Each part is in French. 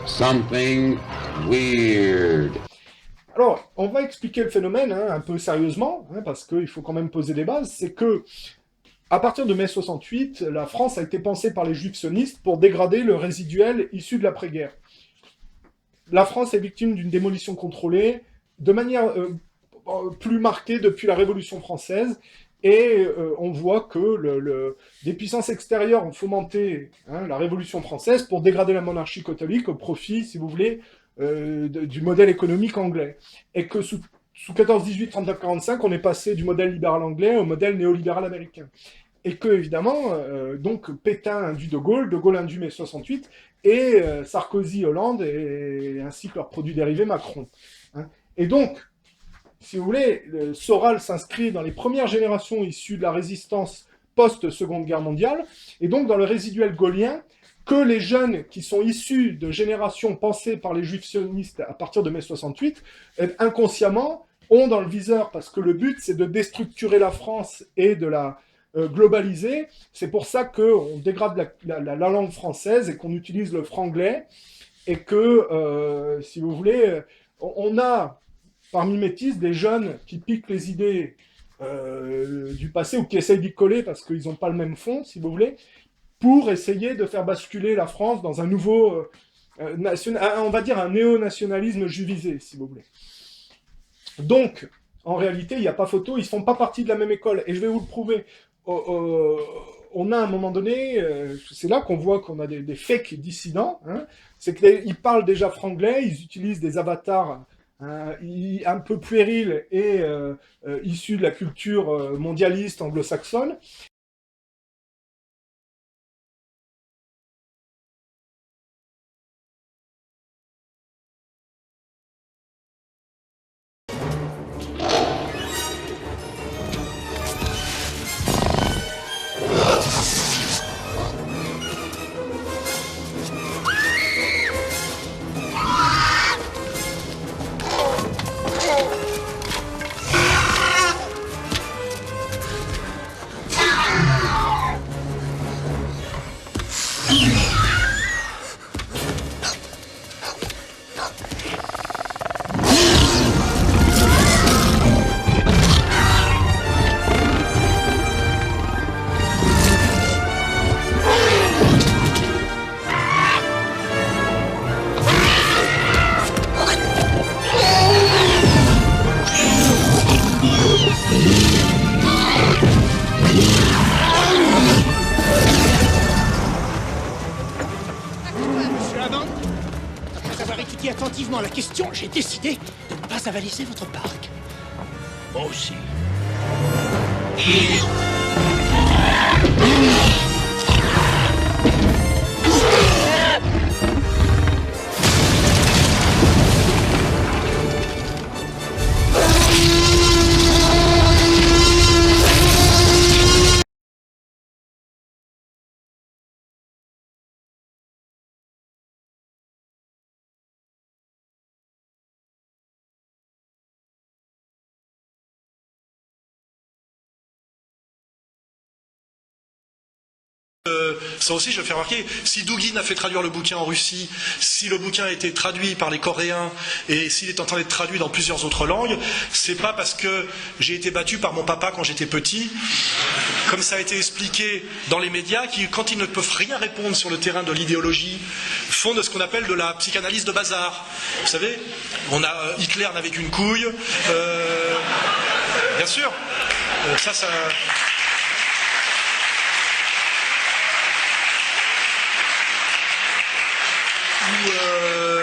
something weird. Alors, on va expliquer le phénomène un peu sérieusement, parce qu'il faut quand même poser des bases. C'est que, à partir de mai 68, la France a été pensée par les juifs sionistes pour dégrader le résiduel issu de l'après-guerre. La France est victime d'une démolition contrôlée, de manière plus marquée depuis la Révolution française, et on voit que des puissances extérieures ont fomenté la Révolution française pour dégrader la monarchie catholique au profit, si vous voulez, du modèle économique anglais. Et que sous 14-18, 39-45, on est passé du modèle libéral anglais au modèle néolibéral américain. Et que, évidemment, donc Pétain induit De Gaulle induit mai 68, et Sarkozy, Hollande, et ainsi que leurs produits dérivés, Macron. Et donc, si vous voulez, Soral s'inscrit dans les premières générations issues de la résistance post-Seconde Guerre mondiale, et donc dans le résiduel gaullien, que les jeunes qui sont issus de générations pensées par les juifs sionistes à partir de mai 68, inconsciemment, ont dans le viseur, parce que le but, c'est de déstructurer la France et de la globaliser. C'est pour ça qu'on dégrade la langue française et qu'on utilise le franglais, et que, si vous voulez, on a, parmi métis, des jeunes qui piquent les idées du passé, ou qui essayent d'y coller parce qu'ils n'ont pas le même fond, si vous voulez, pour essayer de faire basculer la France dans un nouveau, on va dire un néo-nationalisme juvisé, si vous voulez. Donc, en réalité, il n'y a pas photo, ils ne font pas partie de la même école, et je vais vous le prouver. On a à un moment donné, c'est là qu'on voit qu'on a des fake dissidents, c'est qu'ils parlent déjà franglais, ils utilisent des avatars un peu puérils et issus de la culture mondialiste anglo-saxonne. Attentivement la question, j'ai décidé de ne pas avaliser votre parc. Moi aussi. Ça aussi, je vais faire remarquer, si Douguin a fait traduire le bouquin en Russie, si le bouquin a été traduit par les Coréens et s'il est en train d'être traduit dans plusieurs autres langues, c'est pas parce que j'ai été battu par mon papa quand j'étais petit, comme ça a été expliqué dans les médias, qui, quand ils ne peuvent rien répondre sur le terrain de l'idéologie, font de ce qu'on appelle de la psychanalyse de bazar. Vous savez, Hitler n'avait qu'une couille, bien sûr, ça...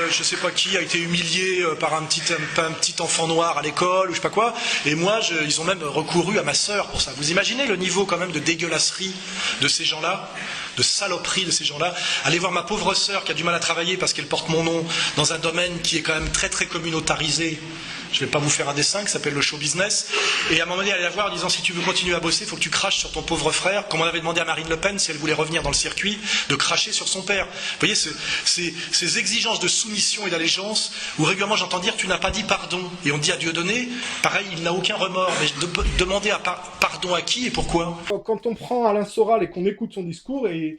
je sais pas qui a été humilié par un petit enfant noir à l'école ou je sais pas quoi, et moi ils ont même recouru à ma sœur pour ça. Vous imaginez le niveau quand même de dégueulasserie de ces gens-là, de saloperie de ces gens-là. Allez voir ma pauvre sœur qui a du mal à travailler parce qu'elle porte mon nom dans un domaine qui est quand même très très communautarisé. Je vais pas vous faire un dessin qui s'appelle le show business. Et à un moment donné, aller la voir en disant si tu veux continuer à bosser, il faut que tu craches sur ton pauvre frère. Comme on avait demandé à Marine Le Pen, si elle voulait revenir dans le circuit, de cracher sur son père. Vous voyez, ces exigences de soumission et d'allégeance, où régulièrement j'entends dire tu n'as pas dit pardon. Et on dit à Dieudonné, pareil, il n'a aucun remords. Mais demander pardon à qui et pourquoi? Quand on prend Alain Soral et qu'on écoute son discours, et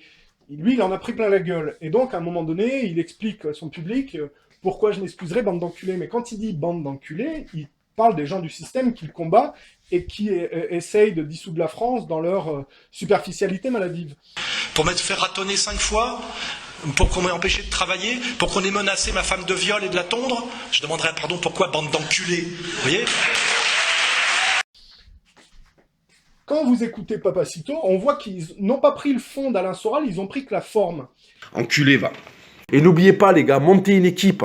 lui, il en a pris plein la gueule. Et donc, à un moment donné, il explique à son public pourquoi je m'excuserai, bande d'enculés. Mais quand il dit bande d'enculés, il parle des gens du système qu'il combat et qui essayent de dissoudre la France dans leur superficialité maladive. Pour m'être fait ratonner 5 fois, pour qu'on m'ait empêché de travailler, pour qu'on ait menacé ma femme de viol et de la tondre, je demanderais pardon, pourquoi bande d'enculés, vous voyez? Quand vous écoutez Papacito, on voit qu'ils n'ont pas pris le fond d'Alain Soral, ils ont pris que la forme. Enculé, va. Et n'oubliez pas, les gars, montez une équipe.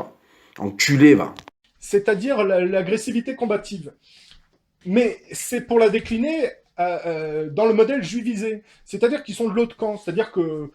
Enculé, va. C'est-à-dire l'agressivité combative. Mais c'est pour la décliner dans le modèle juivisé. C'est-à-dire qu'ils sont de l'autre camp. C'est-à-dire que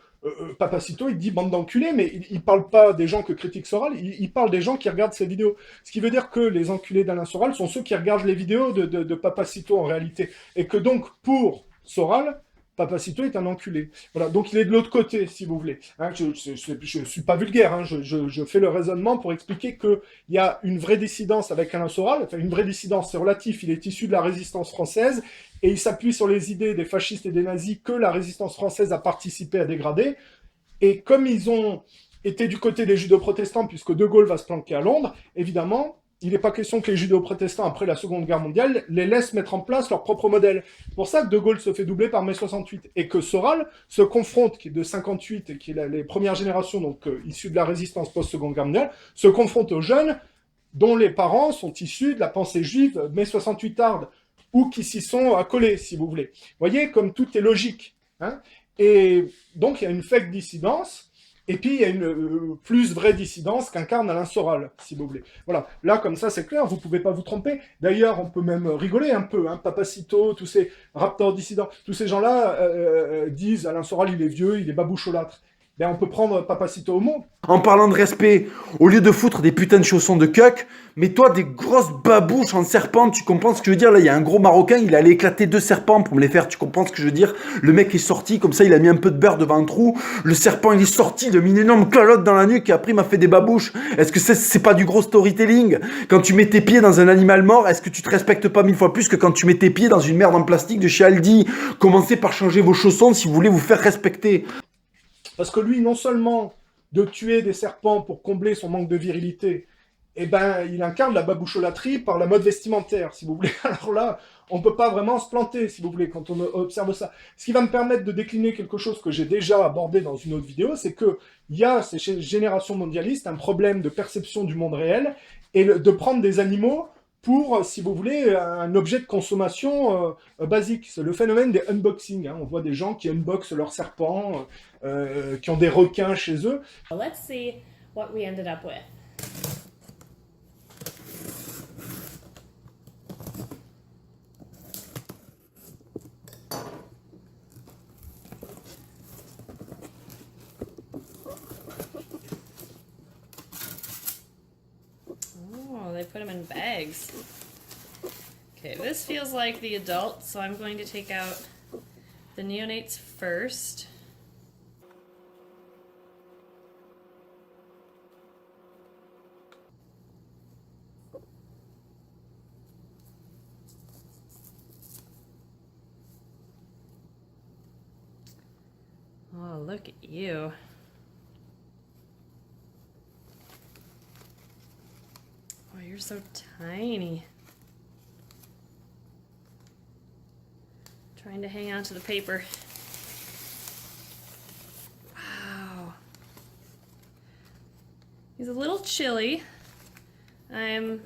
Papacito, il dit bande d'enculés, mais il parle pas des gens que critique Soral, il parle des gens qui regardent ses vidéos. Ce qui veut dire que les enculés d'Alain Soral sont ceux qui regardent les vidéos de Papacito en réalité. Et que donc, pour Soral, Papacito est un enculé. Voilà, donc il est de l'autre côté, si vous voulez. Hein, je suis pas vulgaire, hein, je fais le raisonnement pour expliquer qu'il y a une vraie dissidence avec Alain Soral. Enfin, une vraie dissidence, c'est relatif, il est issu de la résistance française, et il s'appuie sur les idées des fascistes et des nazis que la résistance française a participé à dégrader. Et comme ils ont été du côté des judo-protestants, puisque De Gaulle va se planquer à Londres, évidemment, il n'est pas question que les judo-protestants, après la Seconde Guerre mondiale, les laissent mettre en place leur propre modèle. C'est pour ça que De Gaulle se fait doubler par mai 68, et que Soral se confronte, qui est de 58, et qui est les premières générations, donc issues de la résistance post-Seconde Guerre mondiale, se confronte aux jeunes dont les parents sont issus de la pensée juive mai 68 tarde, ou qui s'y sont accolés, si vous voulez. Vous voyez, comme tout est logique. Hein, et donc, il y a une fake dissidence, et puis il y a une plus vraie dissidence qu'incarne Alain Soral, si vous voulez. Voilà, là, comme ça, c'est clair, vous pouvez pas vous tromper. D'ailleurs, on peut même rigoler un peu, hein, Papacito, tous ces raptors dissidents, tous ces gens-là disent Alain Soral, il est vieux, il est baboucholâtre. Ben, on peut prendre Papacito au mot. En parlant de respect, au lieu de foutre des putains de chaussons de cuck, mets-toi des grosses babouches en serpent, tu comprends ce que je veux dire? Là, il y a un gros Marocain, il allait éclater 2 serpents pour me les faire, tu comprends ce que je veux dire? Le mec est sorti, comme ça, il a mis un peu de beurre devant un trou, le serpent, il est sorti, il a mis une énorme calotte dans la nuque, et après, il m'a fait des babouches. Est-ce que c'est pas du gros storytelling? Quand tu mets tes pieds dans un animal mort, est-ce que tu te respectes pas 1000 fois plus que quand tu mets tes pieds dans une merde en plastique de chez Aldi? Commencez par changer vos chaussons si vous voulez vous faire respecter. Parce que lui, non seulement de tuer des serpents pour combler son manque de virilité, eh ben, il incarne la baboucholâtrie par la mode vestimentaire, si vous voulez. Alors là, on ne peut pas vraiment se planter, si vous voulez, quand on observe ça. Ce qui va me permettre de décliner quelque chose que j'ai déjà abordé dans une autre vidéo, c'est qu'il y a, ces générations mondialistes, un problème de perception du monde réel, et de prendre des animaux pour, si vous voulez, un objet de consommation basique. C'est le phénomène des unboxings. Hein. On voit des gens qui unboxent leurs serpents, qui ont des requins chez eux. Let's see what we ended up with. Oh, they put them in bags. Okay, this feels like the adult, so I'm going to take out the neonates first. Oh, look at you. Oh, you're so tiny. Trying to hang on to the paper. Wow. He's a little chilly. I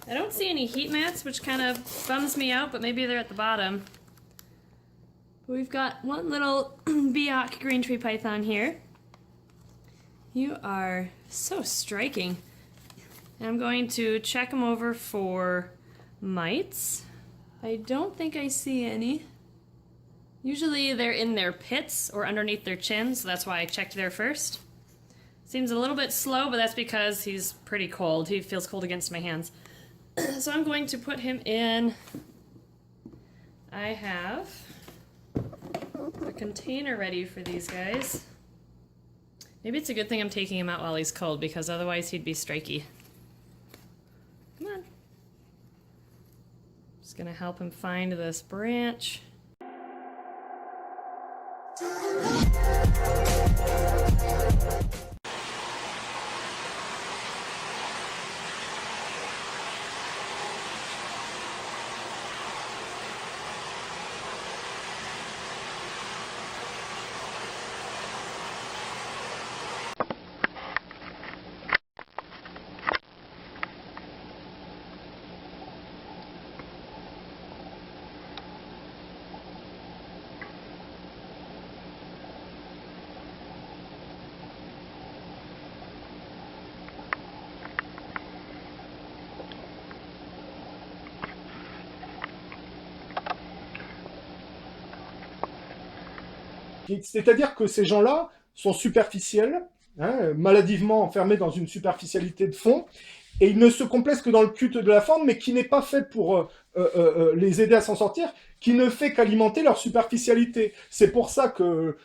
don't see any heat mats, which kind of bums me out, but maybe they're at the bottom. We've got one little Biak green tree python here. You are so striking. And I'm going to check them over for mites. I don't think I see any. Usually they're in their pits or underneath their chins, so that's why I checked there first. Seems a little bit slow, but that's because he's pretty cold. He feels cold against my hands. So I'm going to put him in. I have a container ready for these guys. Maybe it's a good thing I'm taking him out while he's cold, because otherwise he'd be striky. Come on. Just gonna help him find this branch. C'est-à-dire que ces gens-là sont superficiels, hein, maladivement enfermés dans une superficialité de fond, et ils ne se complaisent que dans le culte de la forme, mais qui n'est pas fait pour les aider à s'en sortir, qui ne fait qu'alimenter leur superficialité. C'est pour ça que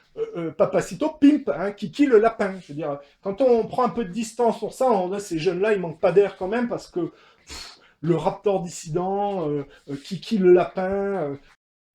Papacito pimpe Kiki le lapin. Je veux dire, quand on prend un peu de distance pour ça, on voit ces jeunes-là, ils manquent pas d'air quand même, parce que le raptor dissident, Kiki le lapin...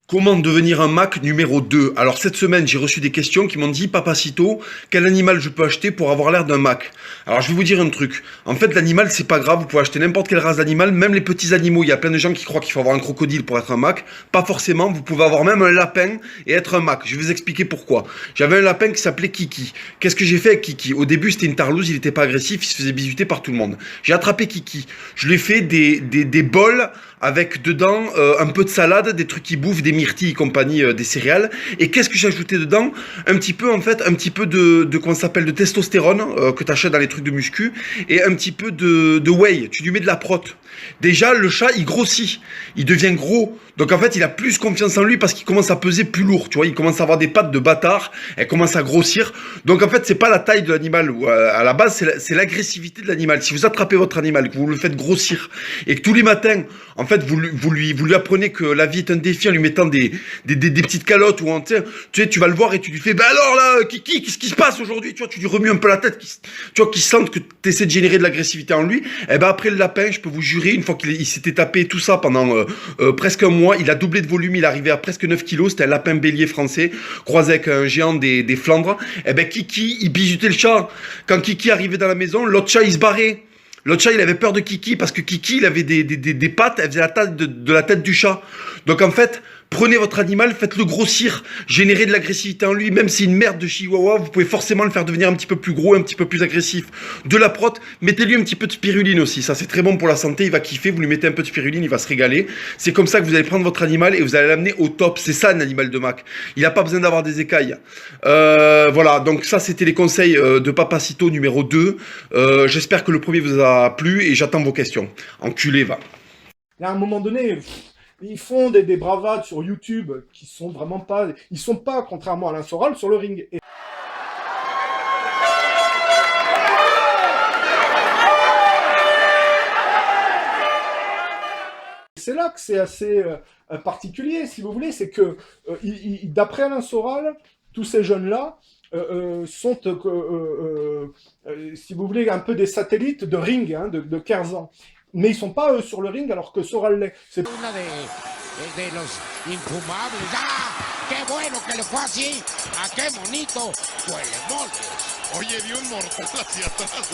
Comment devenir un Mac numéro 2? Alors cette semaine, j'ai reçu des questions qui m'ont dit « Papacito, quel animal je peux acheter pour avoir l'air d'un Mac ?» Alors je vais vous dire un truc. En fait, l'animal, c'est pas grave. Vous pouvez acheter n'importe quelle race d'animal, même les petits animaux. Il y a plein de gens qui croient qu'il faut avoir un crocodile pour être un Mac. Pas forcément. Vous pouvez avoir même un lapin et être un Mac. Je vais vous expliquer pourquoi. J'avais un lapin qui s'appelait Kiki. Qu'est-ce que j'ai fait avec Kiki? Au début, c'était une tarlouse. Il était pas agressif. Il se faisait bisuter par tout le monde. J'ai attrapé Kiki. Je lui ai fait des bols avec dedans un peu de salade, des trucs qui bouffent, des myrtilles et compagnie, des céréales. Et qu'est-ce que j'ai ajouté dedans? Un petit peu de comment ça s'appelle, de testostérone que tu achètes dans les trucs de muscu, et un petit peu de whey. Tu lui mets de la prot. Déjà, le chat, il grossit, il devient gros. Donc en fait, il a plus confiance en lui parce qu'il commence à peser plus lourd. Tu vois, il commence à avoir des pattes de bâtard, elle commence à grossir. Donc en fait, c'est pas la taille de l'animal. À la base, c'est l'agressivité de l'animal. Si vous attrapez votre animal, que vous le faites grossir, et que tous les matins, en fait, vous lui apprenez que la vie est un défi en lui mettant des petites calottes, ou tu sais, tu vas le voir et tu lui fais, bah alors là, Kiki, qu'est-ce qui se passe aujourd'hui? Tu vois, tu lui remues un peu la tête, tu vois, qu'il sente que tu essaies de générer de l'agressivité en lui. Et ben après le lapin, je peux vous jurer, une fois qu'il s'était tapé tout ça pendant presque un mois, il a doublé de volume, il est arrivé à presque 9 kilos, c'était un lapin bélier français, croisé avec un géant des Flandres. Et ben Kiki, il bisutait le chat. Quand Kiki arrivait dans la maison, l'autre chat, il se barrait. L'autre chat, il avait peur de Kiki parce que Kiki, il avait des pattes, elle faisait la taille de la tête du chat. Donc en fait, prenez votre animal, faites-le grossir, générez de l'agressivité en lui. Même si une merde de chihuahua, vous pouvez forcément le faire devenir un petit peu plus gros, un petit peu plus agressif. De la prot, mettez-lui un petit peu de spiruline aussi. Ça, c'est très bon pour la santé, il va kiffer. Vous lui mettez un peu de spiruline, il va se régaler. C'est comme ça que vous allez prendre votre animal et vous allez l'amener au top. C'est ça, un animal de Mac. Il n'a pas besoin d'avoir des écailles. Voilà, donc ça, c'était les conseils de Papacito numéro 2. J'espère que le premier vous a plu et j'attends vos questions. Enculé, va. Et à un moment donné... Ils font des bravades sur YouTube qui sont vraiment pas... Ils sont pas, contrairement à Alain Soral, sur le ring. Et... c'est là que c'est assez particulier, si vous voulez. C'est que, d'après Alain Soral, tous ces jeunes-là sont, si vous voulez, un peu des satellites de ring, de 15 ans. Mais ils sont pas eux sur le ring alors que Soral l'est. C'est Una de los infumables. ¡Ah! ¡Qué bueno que le fue así! ¡Ah, qué bonito! ¡Huele mole! Oye, dio un mortal hacia atrás,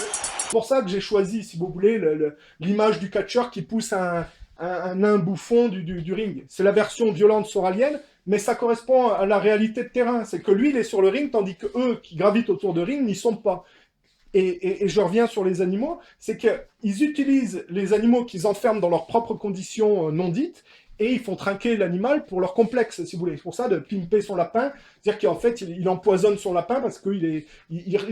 pour ça que j'ai choisi, si vous voulez, l'image du catcheur qui pousse un nain bouffon du ring. C'est la version violente soralienne, mais ça correspond à la réalité de terrain. C'est que lui, il est sur le ring, tandis que eux, qui gravitent autour de ring, n'y sont pas. Et je reviens sur les animaux, c'est qu'ils utilisent les animaux qu'ils enferment dans leurs propres conditions non dites, et ils font trinquer l'animal pour leur complexe, si vous voulez. C'est pour ça de pimper son lapin, c'est-à-dire qu'en fait, il empoisonne son lapin parce qu'il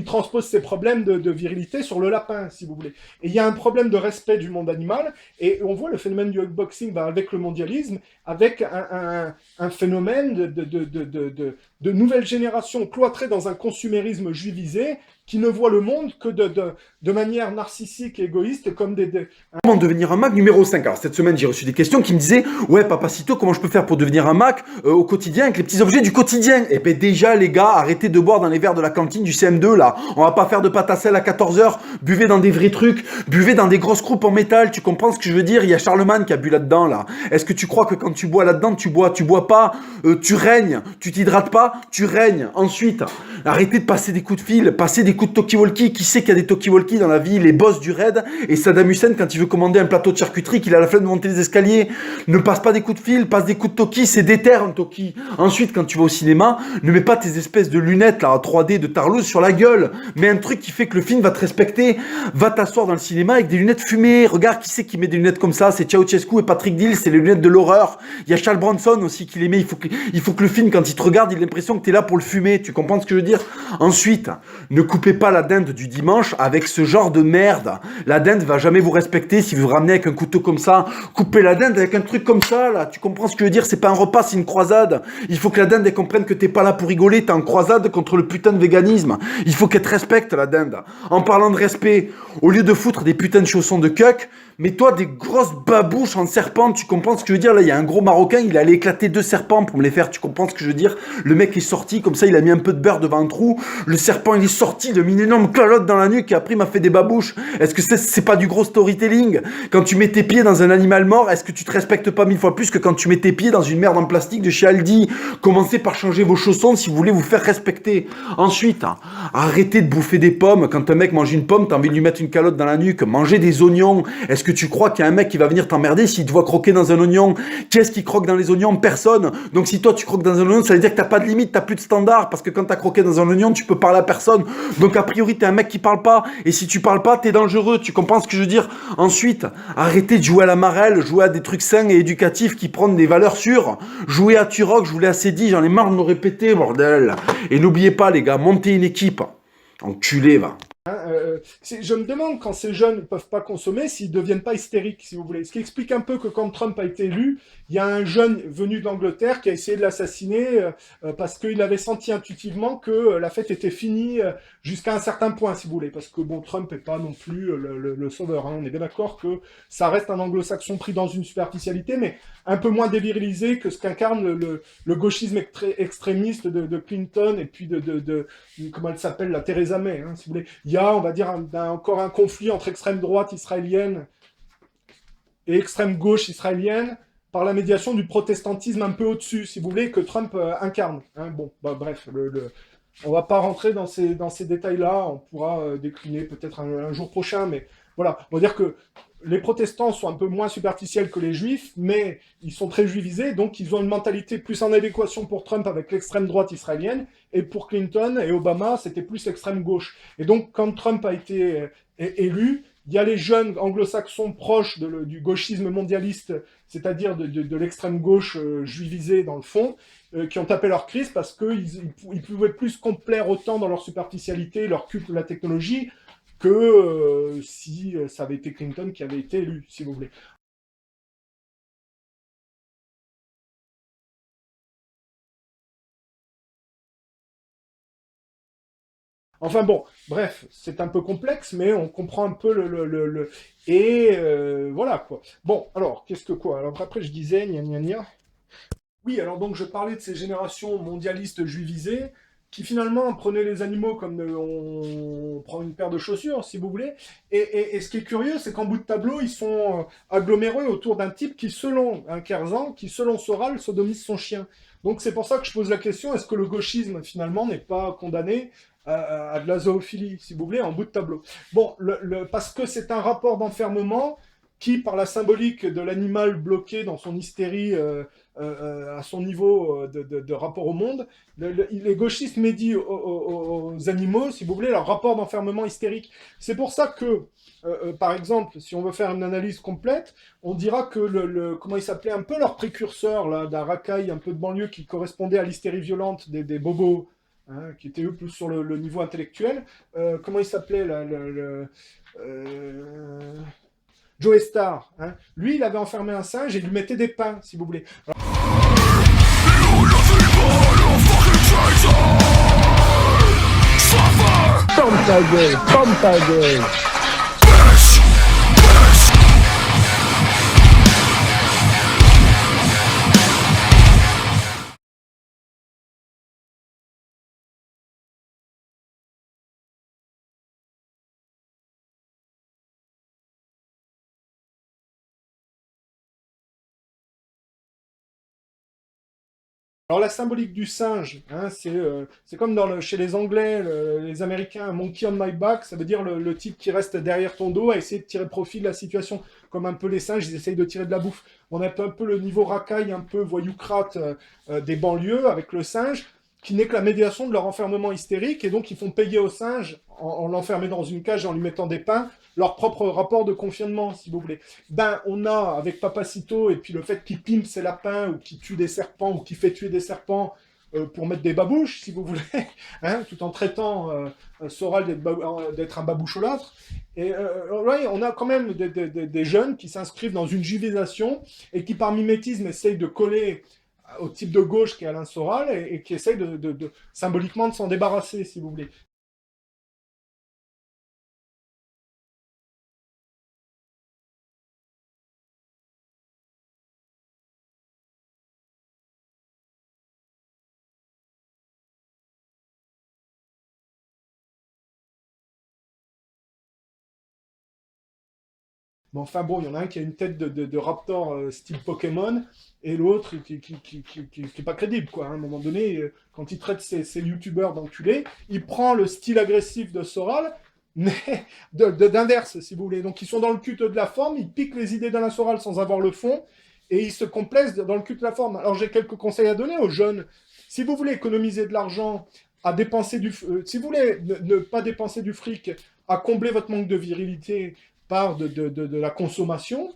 transpose ses problèmes de virilité sur le lapin, si vous voulez. Et il y a un problème de respect du monde animal, et on voit le phénomène du unboxing avec le mondialisme, avec un phénomène de nouvelle génération cloîtrée dans un consumérisme juivisé, qui ne voit le monde que de manière narcissique et égoïste, comme Comment devenir un Mac numéro 5? Alors cette semaine, j'ai reçu des questions qui me disaient « Ouais, Papacito, comment je peux faire pour devenir un Mac au quotidien avec les petits objets du quotidien ?» Eh ben déjà, les gars, arrêtez de boire dans les verres de la cantine du CM2, là. On va pas faire de pâte à sel à 14h, buvez dans des vrais trucs, buvez dans des grosses croupes en métal, tu comprends ce que je veux dire? Il y a Charlemagne qui a bu là-dedans, là. Est-ce que tu crois que quand tu bois là-dedans, tu bois pas, tu règnes, tu t'hydrates pas, tu règnes. Ensuite, arrêtez de passer des coups de fil, passez des coups de talkie-walkie. Qui sait qu'il y a des talkie-walkie dans la vie? Les boss du raid. Et Saddam Hussein, quand il veut commander un plateau de charcuterie, qu'il a la flemme de monter les escaliers, ne passe pas des coups de fil, passe des coups de talkie, c'est déter un talkie. Ensuite, quand tu vas au cinéma, ne mets pas tes espèces de lunettes là, 3D de tarlouse sur la gueule. Mets un truc qui fait que le film va te respecter. Va t'asseoir dans le cinéma avec des lunettes fumées. Regarde qui c'est qui met des lunettes comme ça. C'est Ceausescu et Patrick Dill, c'est les lunettes de l'horreur. Il y a Charles Bronson aussi qui les met. Il faut que le film, quand il te regarde, il a l'impression que tu es là pour le fumer. Tu comprends ce que je veux dire? Ensuite, ne coupe coupez pas la dinde du dimanche avec ce genre de merde. La dinde va jamais vous respecter si vous ramenez avec un couteau comme ça. Coupez la dinde avec un truc comme ça, là. Tu comprends ce que je veux dire? C'est pas un repas, c'est une croisade. Il faut que la dinde, elle comprenne que t'es pas là pour rigoler, t'es en croisade contre le putain de véganisme. Il faut qu'elle te respecte, la dinde. En parlant de respect, au lieu de foutre des putains de chaussons de cuck, mets-toi des grosses babouches en serpent, tu comprends ce que je veux dire? Là, il y a un gros Marocain, il allait éclater 2 serpents pour me les faire, tu comprends ce que je veux dire? Le mec est sorti, comme ça, il a mis un peu de beurre devant un trou. Le serpent, il est sorti, il a mis une énorme calotte dans la nuque et après, il m'a fait des babouches. Est-ce que c'est pas du gros storytelling? Quand tu mets tes pieds dans un animal mort, est-ce que tu te respectes pas 1000 fois plus que quand tu mets tes pieds dans une merde en plastique de chez Aldi? Commencez par changer vos chaussons si vous voulez vous faire respecter. Ensuite, arrêtez de bouffer des pommes. Quand un mec mange une pomme, t'as envie de lui mettre une calotte dans la nuque. Mangez des oignons. Est-ce que tu crois qu'il y a un mec qui va venir t'emmerder s'il te voit croquer dans un oignon? Qu'est-ce qui croque dans les oignons? Personne. Donc si toi tu croques dans un oignon, ça veut dire que t'as pas de limite, t'as plus de standard, parce que quand t'as croqué dans un oignon, tu peux parler à personne. Donc a priori t'es un mec qui parle pas, et si tu parles pas, t'es dangereux, tu comprends ce que je veux dire? Ensuite, arrêtez de jouer à la marelle, jouer à des trucs sains et éducatifs qui prennent des valeurs sûres. Jouez à Turok, je vous l'ai assez dit, j'en ai marre de me répéter, bordel. Et n'oubliez pas les gars, montez une équipe. Enculé, va. Je me demande, quand ces jeunes ne peuvent pas consommer, s'ils ne deviennent pas hystériques, si vous voulez. Ce qui explique un peu que quand Trump a été élu, il y a un jeune venu d'Angleterre qui a essayé de l'assassiner parce qu'il avait senti intuitivement que la fête était finie jusqu'à un certain point, si vous voulez. Parce que, bon, Trump n'est pas non plus le sauveur. Hein. On est bien d'accord que ça reste un anglo-saxon pris dans une superficialité, mais un peu moins dévirilisé que ce qu'incarne le gauchisme extrémiste de Clinton et puis de comment elle s'appelle, la Theresa May, hein, si vous voulez. Il y a, on va dire, encore un conflit entre extrême droite israélienne et extrême gauche israélienne par la médiation du protestantisme un peu au-dessus, si vous voulez, que Trump incarne. Hein. Bon, bah, bref, on va pas rentrer dans ces détails-là, on pourra décliner peut-être un jour prochain, mais voilà, on va dire que les protestants sont un peu moins superficiels que les juifs, mais ils sont très juivisés, donc ils ont une mentalité plus en adéquation pour Trump avec l'extrême droite israélienne, et pour Clinton et Obama, c'était plus l'extrême gauche. Et donc, quand Trump a été élu, il y a les jeunes anglo-saxons proches du gauchisme mondialiste, c'est-à-dire de l'extrême gauche juivisée dans le fond, qui ont tapé leur crise parce qu'ils pouvaient plus complaire autant dans leur superficialité, leur culte de la technologie, que si ça avait été Clinton qui avait été élu, si vous voulez. Enfin bon, bref, c'est un peu complexe, mais on comprend un peu Et voilà, quoi. Bon, alors, qu'est-ce que quoi? Alors après, je disais, gna gna gna. Oui, alors donc, je parlais de ces générations mondialistes juivisées, qui finalement prenaient les animaux comme on prend une paire de chaussures, si vous voulez. Et ce qui est curieux, c'est qu'en bout de tableau, ils sont agglomérés autour d'un type qui, selon un Kerzan, qui, selon Soral, sodomise son chien. Donc c'est pour ça que je pose la question, est-ce que le gauchisme, finalement, n'est pas condamné à de la zoophilie, si vous voulez, en bout de tableau? Bon, parce que c'est un rapport d'enfermement qui, par la symbolique de l'animal bloqué dans son hystérie à son niveau de rapport au monde, les gauchistes médient aux animaux, si vous voulez, leur rapport d'enfermement hystérique. C'est pour ça que, par exemple, si on veut faire une analyse complète, on dira que comment il s'appelait, un peu leur précurseur, là, d'un racaille un peu de banlieue qui correspondait à l'hystérie violente des bobos, hein, qui étaient eux plus sur le niveau intellectuel. Comment il s'appelait, là, Joe Star, hein. Lui, il avait enfermé un singe et il lui mettait des pains, si vous voulez. Alors... Ferme ta gueule. Alors la symbolique du singe, hein, c'est comme chez les Anglais, les Américains, un monkey on my back, ça veut dire le type qui reste derrière ton dos à essayer de tirer profit de la situation. Comme un peu les singes, ils essayent de tirer de la bouffe. On a un peu le niveau racaille, un peu voyoucrate des banlieues avec le singe, qui n'est que la médiation de leur enfermement hystérique, et donc ils font payer au singe, en l'enfermant dans une cage et en lui mettant des pains, leur propre rapport de confinement, si vous voulez. Ben, on a, avec Papacito, et puis le fait qu'il pimpe ses lapins, ou qu'il tue des serpents, ou qu'il fait tuer des serpents, pour mettre des babouches, si vous voulez, hein, tout en traitant Soral d'être un baboucholâtre. Et ouais, on a quand même des jeunes qui s'inscrivent dans une juvénisation et qui, par mimétisme, essayent de coller au type de gauche qui est Alain Soral et qui essayent symboliquement de s'en débarrasser, si vous voulez. Mais enfin bon, il y en a un qui a une tête de raptor style Pokémon, et l'autre qui est pas crédible, quoi. À un moment donné, quand il traite ses youtubeurs d'enculés, il prend le style agressif de Soral, mais d'inverse, si vous voulez. Donc ils sont dans le culte de la forme, ils piquent les idées d'Alain Soral sans avoir le fond, et ils se complaisent dans le culte de la forme. Alors j'ai quelques conseils à donner aux jeunes. Si vous voulez économiser de l'argent, à dépenser si vous voulez ne pas dépenser du fric, à combler votre manque de virilité par de la consommation,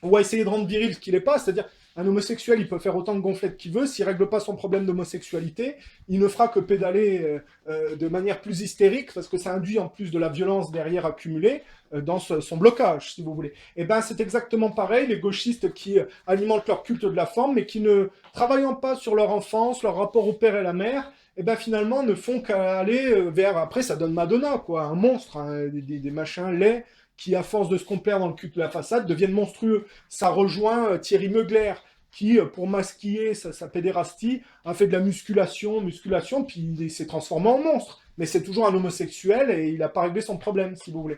ou à essayer de rendre viril ce qu'il n'est pas, c'est-à-dire un homosexuel, il peut faire autant de gonflettes qu'il veut, s'il ne règle pas son problème d'homosexualité, il ne fera que pédaler de manière plus hystérique, parce que ça induit en plus de la violence derrière accumulée dans son blocage, si vous voulez. Et bien c'est exactement pareil, les gauchistes qui alimentent leur culte de la forme, mais qui ne travaillant pas sur leur enfance, leur rapport au père et à la mère, et ben finalement ne font qu'aller vers, après ça donne Madonna, quoi, un monstre, hein, des machins laids, qui, à force de se complaire dans le culte de la façade, deviennent monstrueux. Ça rejoint Thierry Mugler, qui, pour masquer sa pédérastie, a fait de la musculation, puis il s'est transformé en monstre. Mais c'est toujours un homosexuel, et il n'a pas réglé son problème, si vous voulez.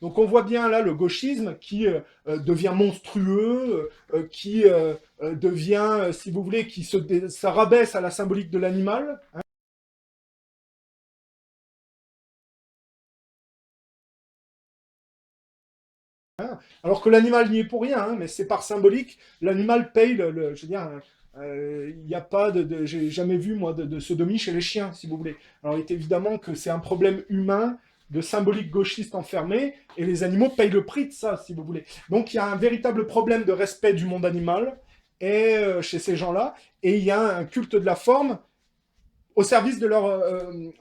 Donc on voit bien là le gauchisme qui devient monstrueux, qui devient, si vous voulez, ça rabaisse à la symbolique de l'animal. Hein. Alors que l'animal n'y est pour rien, hein, mais c'est par symbolique. L'animal paye je veux dire, il n'y a pas j'ai jamais vu moi de sodomie chez les chiens, si vous voulez. Alors il est évidemment que c'est un problème humain, de symbolique gauchiste enfermée, et les animaux payent le prix de ça, si vous voulez. Donc il y a un véritable problème de respect du monde animal chez ces gens-là, et il y a un culte de la forme au service de leur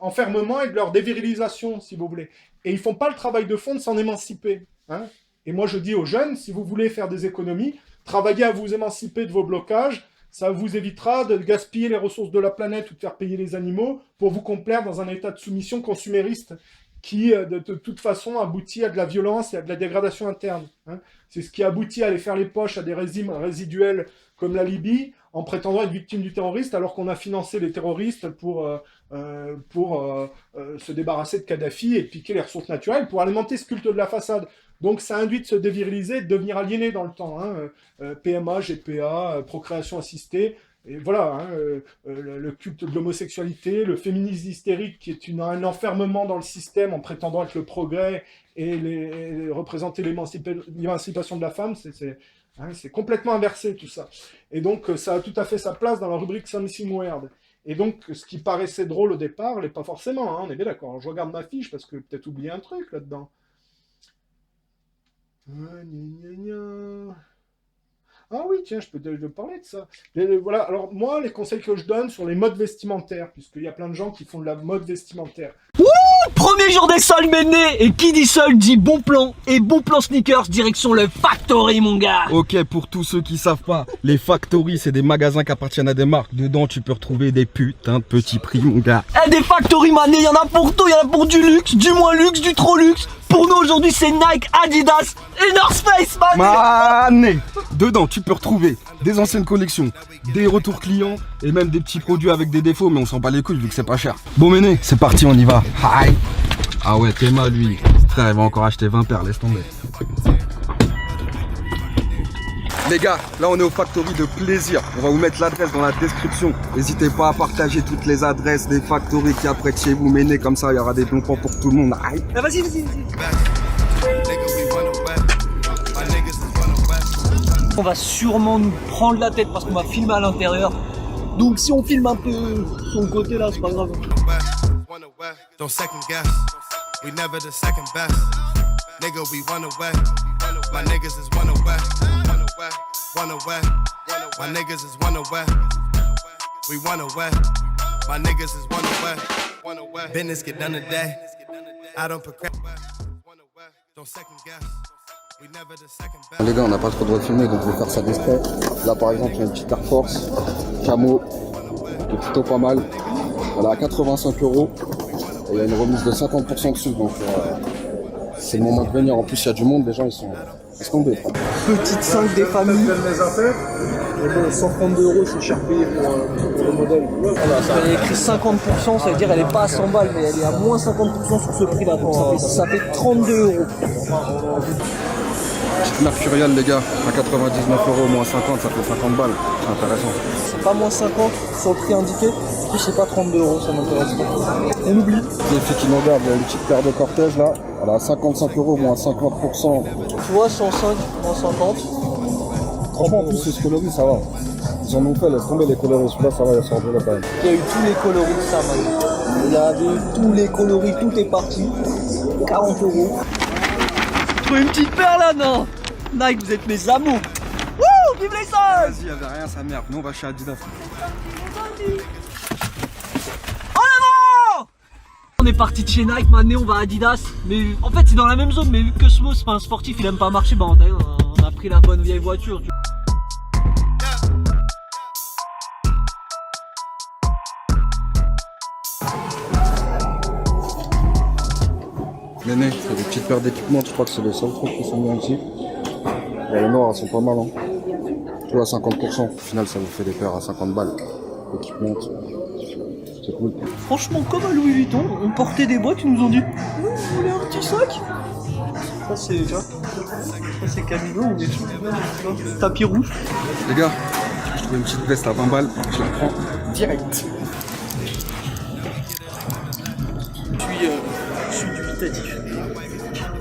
enfermement et de leur dévirilisation, si vous voulez. Et ils font pas le travail de fond de s'en émanciper. Hein. Et moi je dis aux jeunes, si vous voulez faire des économies, travaillez à vous émanciper de vos blocages, ça vous évitera de gaspiller les ressources de la planète ou de faire payer les animaux pour vous complaire dans un état de soumission consumériste qui, de toute façon, aboutit à de la violence et à de la dégradation interne. Hein. C'est ce qui aboutit à aller faire les poches à des régimes résiduels comme la Libye, en prétendant être victime du terroriste, alors qu'on a financé les terroristes pour se débarrasser de Kadhafi et piquer les ressources naturelles, pour alimenter ce culte de la façade. Donc ça induit de se déviriliser, de devenir aliéné dans le temps. Hein. PMA, GPA, procréation assistée, et voilà, hein, le culte de l'homosexualité, le féminisme hystérique qui est un enfermement dans le système en prétendant être le progrès et représenter l'émancipation de la femme, c'est complètement inversé tout ça. Et donc ça a tout à fait sa place dans la rubrique Something Weird. Et donc ce qui paraissait drôle au départ, l'est pas forcément, hein, on est bien d'accord. Je regarde ma fiche parce que peut-être oublié un truc là-dedans. Ah oui, tiens, je peux te parler de ça. Voilà, alors moi, les conseils que je donne sur les modes vestimentaires, puisqu'il y a plein de gens qui font de la mode vestimentaire. Premier jour des soldes, Méné, et qui dit solde dit bon plan, et bon plan sneakers direction le Factory, mon gars. Ok, pour tous ceux qui savent pas, les Factory, c'est des magasins qui appartiennent à des marques. Dedans, tu peux retrouver des putains de petits prix, mon gars. Eh, des Factory, Mané, il y en a pour tout, il y en a pour du luxe, du moins luxe, du trop luxe. Pour nous aujourd'hui, c'est Nike, Adidas et North Face, Mané. Dedans, tu peux retrouver des anciennes collections, des retours clients et même des petits produits avec des défauts, mais on s'en bat les couilles vu que c'est pas cher. Bon, Méné, c'est parti, on y va. Hi. Ah ouais, Théma, lui, frère, il va encore acheter 20 paires, laisse tomber. Les gars, là on est au Factory de Plaisir. On va vous mettre l'adresse dans la description. N'hésitez pas à partager toutes les adresses des Factory qui après de chez vous, Méné, comme ça il y aura des bons plans pour tout le monde. Aïe. Ah, vas-y. On va sûrement nous prendre la tête parce qu'on va filmer à l'intérieur. Donc si on filme un peu son côté là, c'est pas grave. Don't second guess. We never the second best. Nigga, we run away. My niggas is one away. One away. My niggas is one away. We run away. My niggas is one away. Business get done today. I don't procrastinate. Don't second guess. We never the second best. Les gars, on n'a pas trop le droit de filmer, donc je vais faire ça discret. Là, par exemple, il y a une petite Air Force camo qui est plutôt pas mal. Elle est à 85 €. Et il y a une remise de 50% dessus, donc c'est le moment de venir. En plus, il y a du monde, les gens ils sont tombés. Petite 5 des familles. mes affaires. Et bon, 132 €, c'est cher payé pour le modèle. Voilà, ça est écrit 50%, ça veut dire elle est pas à 100 balles, mais elle est à moins 50% sur ce prix-là. Donc ça fait 32 €. Petite Mercurial, les gars, à 99 €, moins 50, ça fait 50 balles. C'est intéressant. C'est pas moins 50 sur le prix indiqué. En plus, c'est pas 32 €, ça m'intéresse pas. On oublie. Les filles qui nous regardent, il y a une petite paire de Cortez là. Elle a 55 €, moins 50%. Tu vois, 105, moins 50. Franchement, en plus, c'est ce coloris, ça va. Ils en ont fait, laisse tomber les coloris. Celui-là, ça va, il sort de là quand même. Il y a eu tous les coloris de ça, man. Il y avait eu tous les coloris, tout est parti. 40 €. Une petite paire là, non? Nike, vous êtes mes amours. Wouh, vive les salles! Vas-y, y'avait rien, sa mère. Nous, on va chez Adidas. En avant! On est parti de chez Nike, maintenant on va à Adidas. Mais en fait, c'est dans la même zone, mais vu que Smo, c'est pas un sportif, il aime pas marcher, bah on a pris la bonne vieille voiture. Néné, c'est des petites paires d'équipements, je crois que c'est les seuls trucs qui sont bien ici. Les noirs, elles sont pas mal, hein. Tu vois, à 50%. Au final, ça vous fait des paires à 50 balles. Équipements, c'est cool. Franchement, comme à Louis Vuitton, on portait des boîtes, ils nous ont dit vous voulez un petit sac? Ça c'est Camilo, on est sous le tapis rouge. Les gars, je trouve une petite veste à 20 balles, je la prends direct. Je suis dubitatif.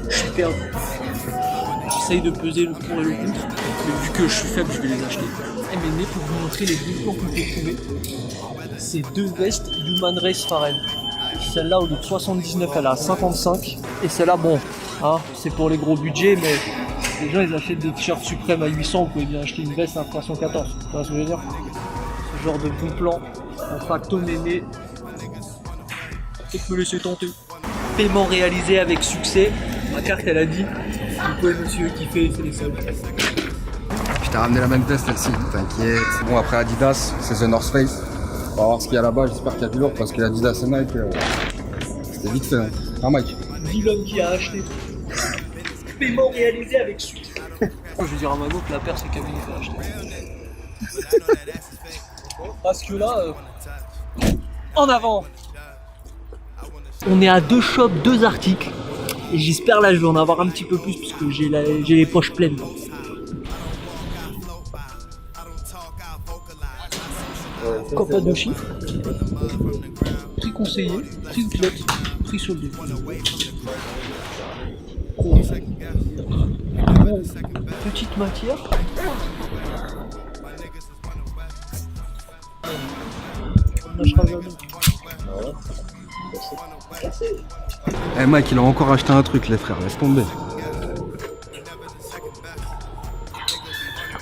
Je suis perdu. J'essaye de peser le pour et le contre, mais vu que je suis faible, je vais les acheter. Mais pour vous montrer les deux plans qu'on peut trouver, c'est deux vestes Human Race Farrell. Celle-là, au lieu de 79, elle est à 55. Et celle-là, bon, hein, c'est pour les gros budgets, mais les gens ils achètent des t-shirts suprêmes à 800, vous pouvez bien acheter une veste à 314. Tu vois ce que je veux dire? Ce genre de bon plan, un facto méné. Peut-être me laisser tenter. Paiement réalisé avec succès. Ma carte, elle a dit vous pouvez monsieur kiffer, c'est les seuls. Je t'ai ramené la même veste, celle-ci, t'inquiète. Bon, après Adidas, c'est The North Face. On va voir ce qu'il y a là-bas, j'espère qu'il y a du lourd parce que Adidas et Nike, c'était vite fait. Hein, Mike? Dis l'homme qui a acheté. Paiement réalisé avec succès. Je vais dire à Mano que la paire, c'est Camille qui a acheté. Parce que là, en avant. On est à deux shops, deux articles. Et j'espère là je vais en avoir un petit peu plus parce que j'ai les poches pleines. Copa de chiffres. Prix conseillé, prix outlet, prix soldé. Oh. Bon, petite matière. On lâchera jamais. Eh Mike, il a encore acheté un truc, les frères, laisse tomber.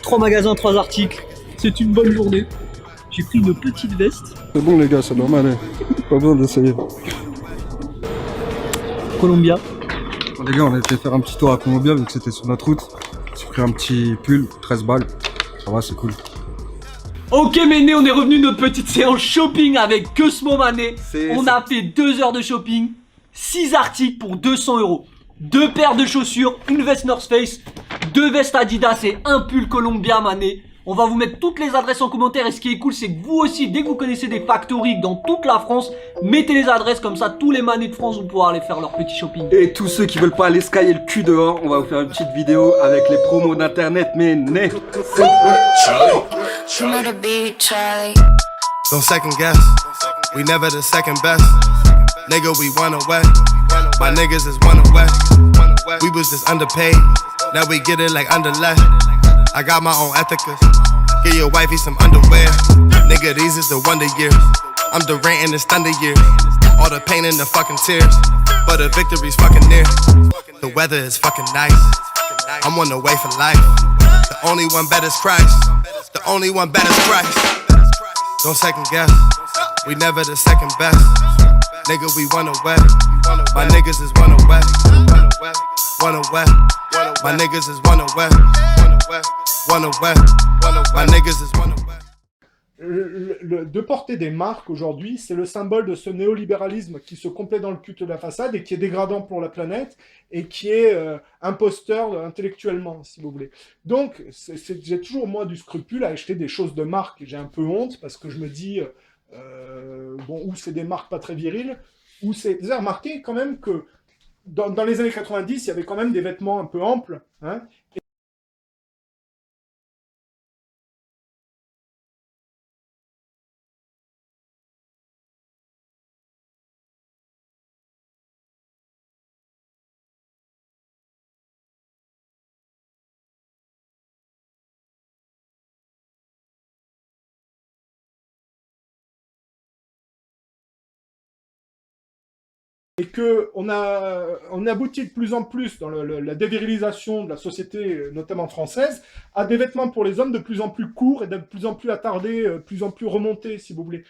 3 magasins, 3 articles. C'est une bonne journée. J'ai pris une petite veste. C'est bon les gars, c'est normal, hein. Pas besoin d'essayer. Columbia. Bon, les gars, on a été faire un petit tour à Columbia vu que c'était sur notre route. J'ai pris un petit pull, 13 balles. Ça va, c'est cool. Ok Méné, on est revenu de notre petite séance shopping avec Cosmo Mané. On a fait 2 heures de shopping, 6 articles pour 200 €. 2 paires de chaussures, une veste North Face, 2 vestes Adidas et un pull Columbia Mané. On va vous mettre toutes les adresses en commentaire et ce qui est cool c'est que vous aussi, dès que vous connaissez des factories dans toute la France, mettez les adresses comme ça, tous les manés de France vont pouvoir aller faire leur petit shopping. Et tous ceux qui veulent pas aller sky et le cul dehors, on va vous faire une petite vidéo avec les promos d'internet, mais né. Don't second guess. We never the second best. Nigga, we run away. My niggas is one away. We was just underpaid. Now we get it like under less. I got my own ethicas. Get your wifey some underwear. Nigga, these is the wonder years. I'm Durant in this thunder year. All the pain and the fucking tears. But the victory's fucking near. The weather is fucking nice. I'm on the way for life. The only one better is Christ. The only one better is Christ. Don't second guess. We never the second best. Nigga, we one away. My niggas is one away. One away. My niggas is one away. One away. My niggas is one away. De porter des marques aujourd'hui, c'est le symbole de ce néolibéralisme qui se complaît dans le culte de la façade et qui est dégradant pour la planète et qui est imposteur intellectuellement, si vous voulez. Donc, j'ai toujours, moi, du scrupule à acheter des choses de marque. J'ai un peu honte parce que je me dis, bon, ou c'est des marques pas très viriles, ou c'est... Vous avez remarqué quand même que dans les années 90, il y avait quand même des vêtements un peu amples, hein. Et qu'on on aboutit de plus en plus dans la dévirilisation de la société, notamment française, à des vêtements pour les hommes de plus en plus courts et de plus en plus attardés, de plus en plus remontés, si vous voulez.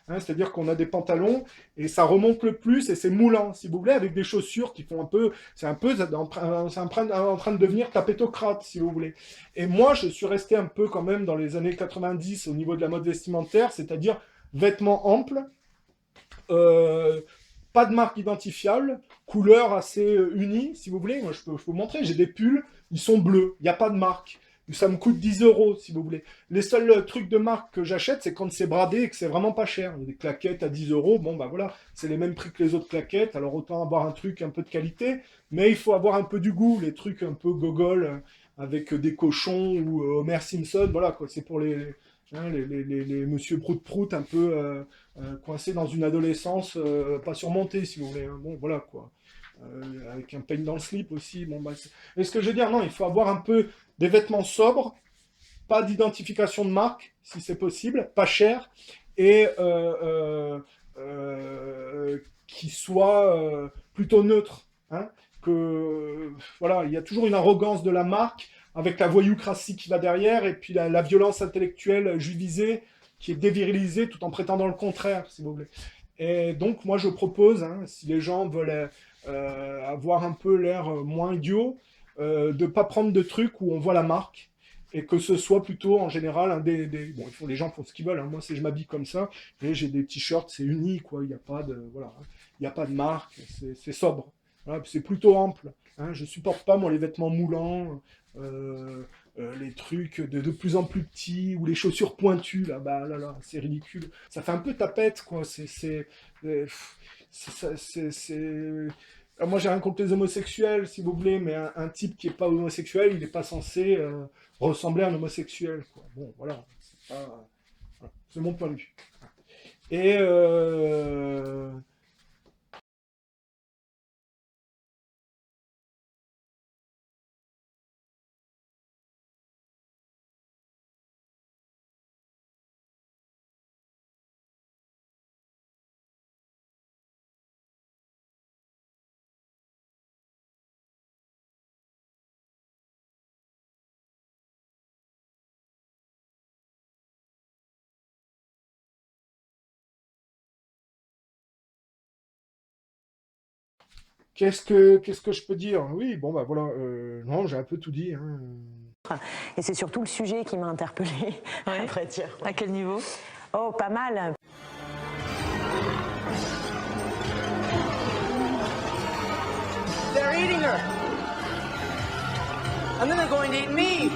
Hein, c'est-à-dire qu'on a des pantalons et ça remonte le plus et c'est moulant, si vous voulez, avec des chaussures qui font un peu, c'est en train de devenir tapétocrate, si vous voulez. Et moi, je suis resté un peu quand même dans les années 90 au niveau de la mode vestimentaire, c'est-à-dire vêtements amples, pas de marque identifiable, couleur assez unie, si vous voulez. Moi, je peux vous montrer, j'ai des pulls, ils sont bleus, il n'y a pas de marque. Ça me coûte 10 €, si vous voulez. Les seuls trucs de marque que j'achète, c'est quand c'est bradé et que c'est vraiment pas cher. Il y a des claquettes à 10 €, bon bah voilà, c'est les mêmes prix que les autres claquettes, alors autant avoir un truc un peu de qualité, mais il faut avoir un peu du goût, les trucs un peu gogol, avec des cochons ou Homer Simpson, voilà quoi, c'est pour les monsieur prout-prout un peu coincés dans une adolescence pas surmontée, si vous voulez, hein. Bon voilà quoi. Avec un peigne dans le slip aussi. Bon, bah, mais ce que je veux dire, non, il faut avoir un peu des vêtements sobres, pas d'identification de marque, si c'est possible, pas cher, et qui soient plutôt neutres. Hein, voilà, il y a toujours une arrogance de la marque, avec la voyoucratie qui va derrière, et puis la violence intellectuelle juivisée, qui est dévirilisée tout en prétendant le contraire, si vous voulez. Et donc, moi, je propose, hein, si les gens veulent avoir un peu l'air moins idiot, de ne pas prendre de trucs où on voit la marque, et que ce soit plutôt, en général, bon, les gens font ce qu'ils veulent, hein. Moi, je m'habille comme ça, et j'ai des t-shirts, c'est uni, quoi, il n'y a pas de, voilà, il n'y a pas de marque, c'est sobre. Voilà, c'est plutôt ample. Hein, je supporte pas, moi, les vêtements moulants, les trucs de plus en plus petits, ou les chaussures pointues, là, bah, là, c'est ridicule. Ça fait un peu tapette, quoi. Alors, moi, j'ai rien contre les homosexuels, si vous voulez, mais un type qui est pas homosexuel, il n'est pas censé ressembler à un homosexuel, quoi. Bon, voilà. Voilà. C'est mon point de vue. Et qu'est-ce que je peux dire? Oui, bon, bah voilà. Non, j'ai un peu tout dit, hein. Et c'est surtout le sujet qui m'a interpellée, à vrai dire. À quel niveau? Oh, pas mal. They're eating her. And then they're going to eat me.